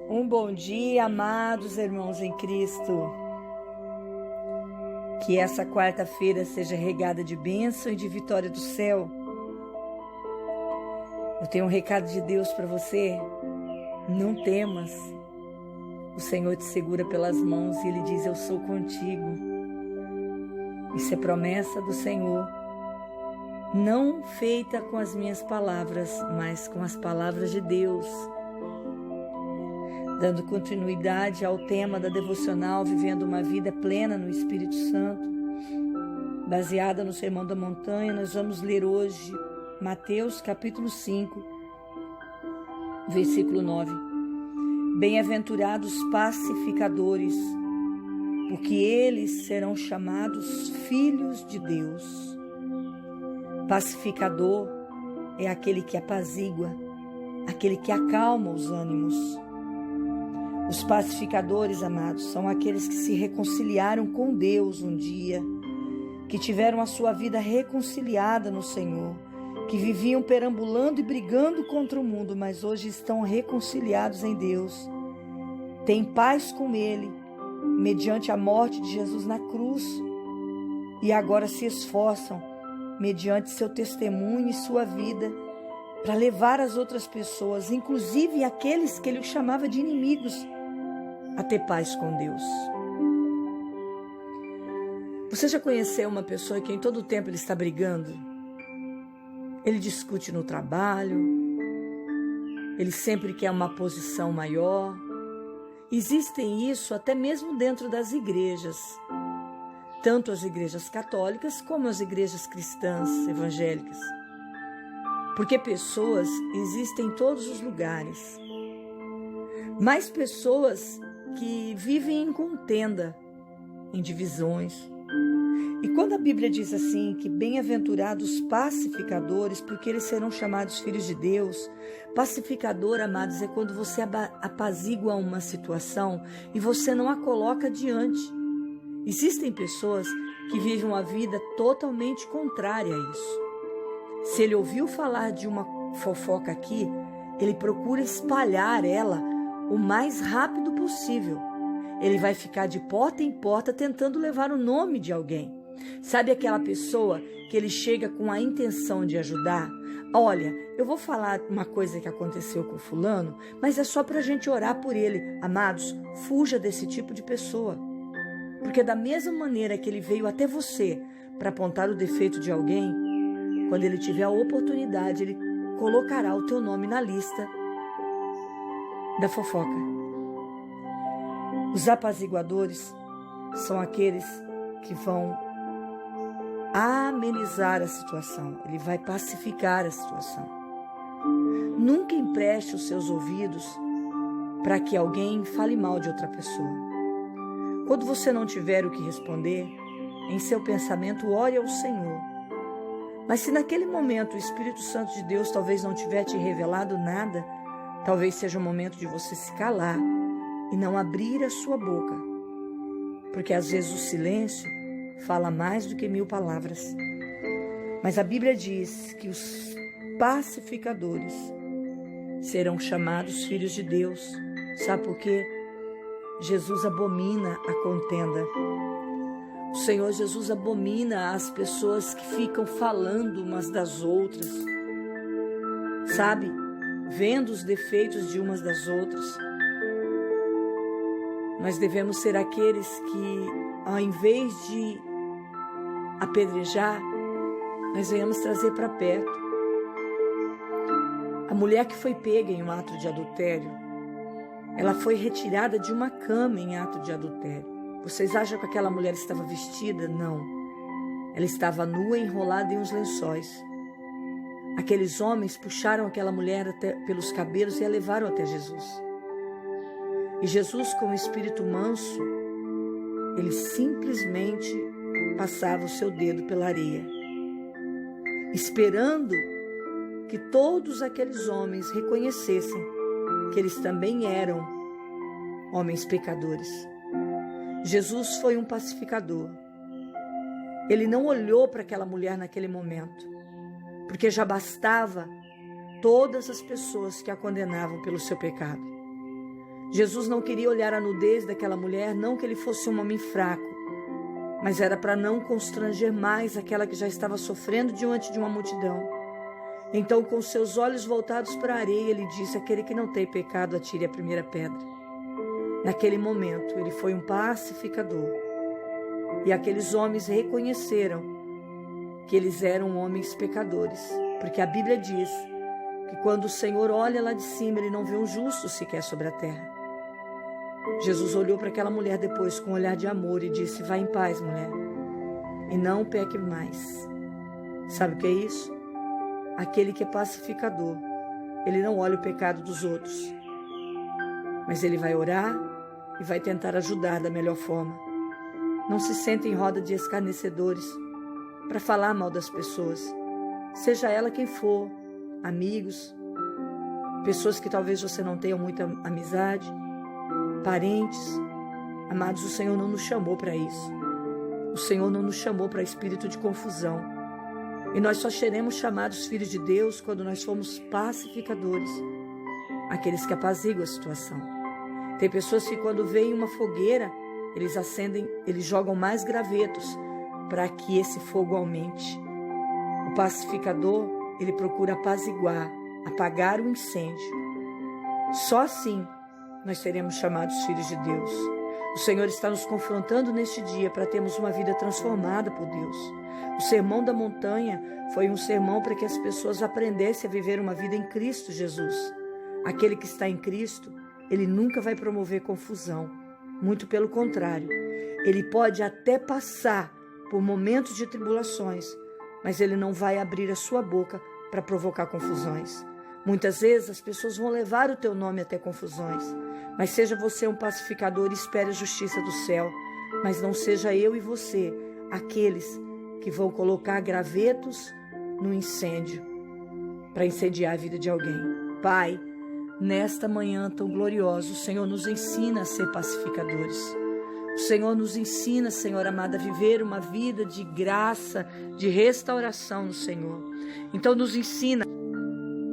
Um bom dia, amados irmãos em Cristo. Que essa quarta-feira seja regada de bênção e de vitória do céu. Eu tenho um recado de Deus para você. Não temas. O Senhor te segura pelas mãos e Ele diz: eu sou contigo. Isso é promessa do Senhor. Não feita com as minhas palavras, mas com as palavras de Deus. Dando continuidade ao tema da devocional Vivendo uma Vida Plena no Espírito Santo, baseada no Sermão da Montanha, nós vamos ler hoje Mateus capítulo 5, versículo 9. Bem-aventurados pacificadores, porque eles serão chamados filhos de Deus. Pacificador é aquele que apazigua, aquele que acalma os ânimos. Os pacificadores, amados, são aqueles que se reconciliaram com Deus um dia, que tiveram a sua vida reconciliada no Senhor, que viviam perambulando e brigando contra o mundo, mas hoje estão reconciliados em Deus. Têm paz com Ele, mediante a morte de Jesus na cruz, e agora se esforçam, mediante seu testemunho e sua vida, para levar as outras pessoas, inclusive aqueles que Ele chamava de inimigos, a ter paz com Deus. Você já conheceu uma pessoa que em todo o tempo ele está brigando? Ele discute no trabalho, ele sempre quer uma posição maior. Existem isso até mesmo dentro das igrejas, tanto as igrejas católicas como as igrejas cristãs evangélicas. Porque pessoas existem em todos os lugares, mas pessoas que vivem em contenda, em divisões. E quando a Bíblia diz assim, que bem-aventurados pacificadores, porque eles serão chamados filhos de Deus. Pacificador, amados, é quando você apazigua uma situação e você não a coloca adiante. Existem pessoas que vivem uma vida totalmente contrária a isso. Se ele ouviu falar de uma fofoca aqui, ele procura espalhar ela o mais rápido possível. Ele vai ficar de porta em porta tentando levar o nome de alguém. Sabe aquela pessoa que ele chega com a intenção de ajudar? Olha, eu vou falar uma coisa que aconteceu com fulano, mas é só para a gente orar por ele. Amados, fuja desse tipo de pessoa. Porque da mesma maneira que ele veio até você para apontar o defeito de alguém, quando ele tiver a oportunidade, ele colocará o teu nome na lista da fofoca. Os apaziguadores são aqueles que vão amenizar a situação. Ele vai pacificar a situação. Nunca empreste os seus ouvidos para que alguém fale mal de outra pessoa. Quando você não tiver o que responder, em seu pensamento, ore ao Senhor. Mas se naquele momento o Espírito Santo de Deus talvez não tiver te revelado nada, talvez seja o momento de você se calar e não abrir a sua boca. Porque às vezes o silêncio fala mais do que 1000 palavras. Mas a Bíblia diz que os pacificadores serão chamados filhos de Deus. Sabe por quê? Jesus abomina a contenda. O Senhor Jesus abomina as pessoas que ficam falando umas das outras, sabe? Vendo os defeitos de umas das outras. Nós devemos ser aqueles que, ao invés de apedrejar, nós venhamos trazer para perto. A mulher que foi pega em um ato de adultério, ela foi retirada de uma cama em ato de adultério. Vocês acham que aquela mulher estava vestida? Não. Ela estava nua, enrolada em uns lençóis. Aqueles homens puxaram aquela mulher até pelos cabelos e a levaram até Jesus. E Jesus, com o espírito manso, ele simplesmente passava o seu dedo pela areia, esperando que todos aqueles homens reconhecessem que eles também eram homens pecadores. Jesus foi um pacificador. Ele não olhou para aquela mulher naquele momento, porque já bastava todas as pessoas que a condenavam pelo seu pecado. Jesus não queria olhar a nudez daquela mulher, não que ele fosse um homem fraco, mas era para não constranger mais aquela que já estava sofrendo diante de uma multidão. Então, com seus olhos voltados para a areia, ele disse: aquele que não tem pecado, atire a primeira pedra. Naquele momento, ele foi um pacificador. E aqueles homens reconheceram que eles eram homens pecadores, porque a Bíblia diz que quando o Senhor olha lá de cima, ele não vê um justo sequer sobre a terra. Jesus olhou para aquela mulher depois com um olhar de amor e disse: vá em paz, mulher, e não peque mais. Sabe o que é isso? Aquele que é pacificador, ele não olha o pecado dos outros, mas ele vai orar e vai tentar ajudar da melhor forma. Não se sente em roda de escarnecedores para falar mal das pessoas, seja ela quem for, amigos, pessoas que talvez você não tenha muita amizade, parentes. Amados, o Senhor não nos chamou para isso. O Senhor não nos chamou para espírito de confusão. E nós só seremos chamados filhos de Deus quando nós formos pacificadores, aqueles que apaziguam a situação. Tem pessoas que quando veem uma fogueira, eles acendem, eles jogam mais gravetos para que esse fogo aumente. O pacificador, ele procura apaziguar, apagar o incêndio. Só assim nós seremos chamados filhos de Deus. O Senhor está nos confrontando neste dia para termos uma vida transformada por Deus. O Sermão da Montanha foi um sermão para que as pessoas aprendessem a viver uma vida em Cristo Jesus. Aquele que está em Cristo, ele nunca vai promover confusão. Muito pelo contrário, ele pode até passar por momentos de tribulações, mas ele não vai abrir a sua boca para provocar confusões. Muitas vezes as pessoas vão levar o teu nome até confusões, mas seja você um pacificador e espere a justiça do céu, mas não seja eu e você aqueles que vão colocar gravetos no incêndio para incendiar a vida de alguém. Pai, nesta manhã tão gloriosa, o Senhor nos ensina a ser pacificadores. O Senhor nos ensina, Senhor amado, a viver uma vida de graça, de restauração no Senhor. Então nos ensina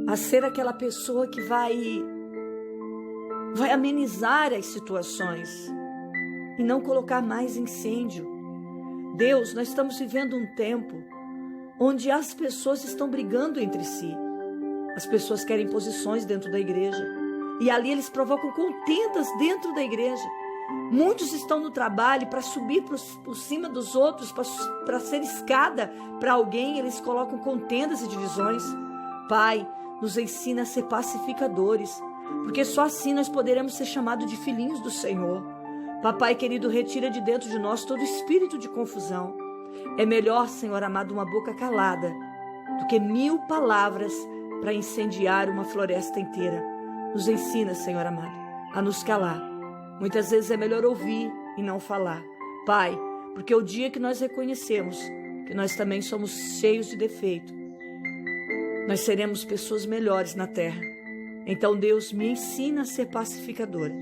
a ser aquela pessoa que vai amenizar as situações e não colocar mais incêndio. Deus, nós estamos vivendo um tempo onde as pessoas estão brigando entre si. As pessoas querem posições dentro da igreja e ali eles provocam contendas dentro da igreja. Muitos estão no trabalho para subir por cima dos outros, para ser escada para alguém, eles colocam contendas e divisões. Pai, nos ensina a ser pacificadores, porque só assim nós poderemos ser chamados de filhinhos do Senhor. Papai querido, retira de dentro de nós todo espírito de confusão. É melhor, Senhor amado, uma boca calada do que 1000 palavras para incendiar uma floresta inteira. Nos ensina, Senhor amado, a nos calar. Muitas vezes é melhor ouvir e não falar. Pai, porque o dia que nós reconhecemos que nós também somos cheios de defeito, nós seremos pessoas melhores na terra. Então, Deus, me ensina a ser pacificadora.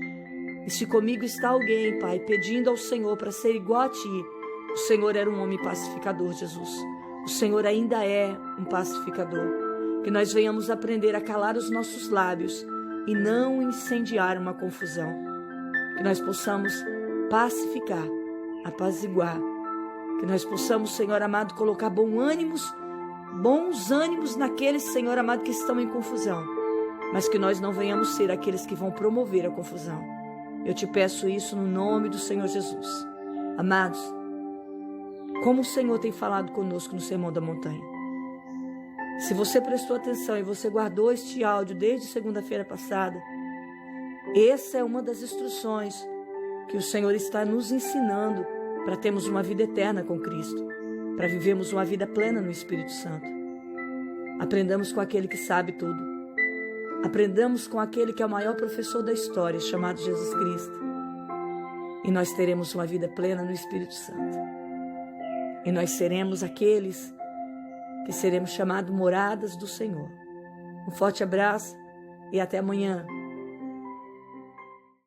E se comigo está alguém, Pai, pedindo ao Senhor para ser igual a Ti, o Senhor era um homem pacificador, Jesus. O Senhor ainda é um pacificador. Que nós venhamos aprender a calar os nossos lábios e não incendiar uma confusão. Que nós possamos pacificar, apaziguar. Que nós possamos, Senhor amado, colocar bons ânimos naqueles, Senhor amado, que estão em confusão. Mas que nós não venhamos ser aqueles que vão promover a confusão. Eu te peço isso no nome do Senhor Jesus. Amados, como o Senhor tem falado conosco no Sermão da Montanha. Se você prestou atenção e você guardou este áudio desde segunda-feira passada, essa é uma das instruções que o Senhor está nos ensinando para termos uma vida eterna com Cristo, para vivermos uma vida plena no Espírito Santo. Aprendamos com aquele que sabe tudo. Aprendamos com aquele que é o maior professor da história, chamado Jesus Cristo. E nós teremos uma vida plena no Espírito Santo. E nós seremos aqueles que seremos chamados moradas do Senhor. Um forte abraço e até amanhã.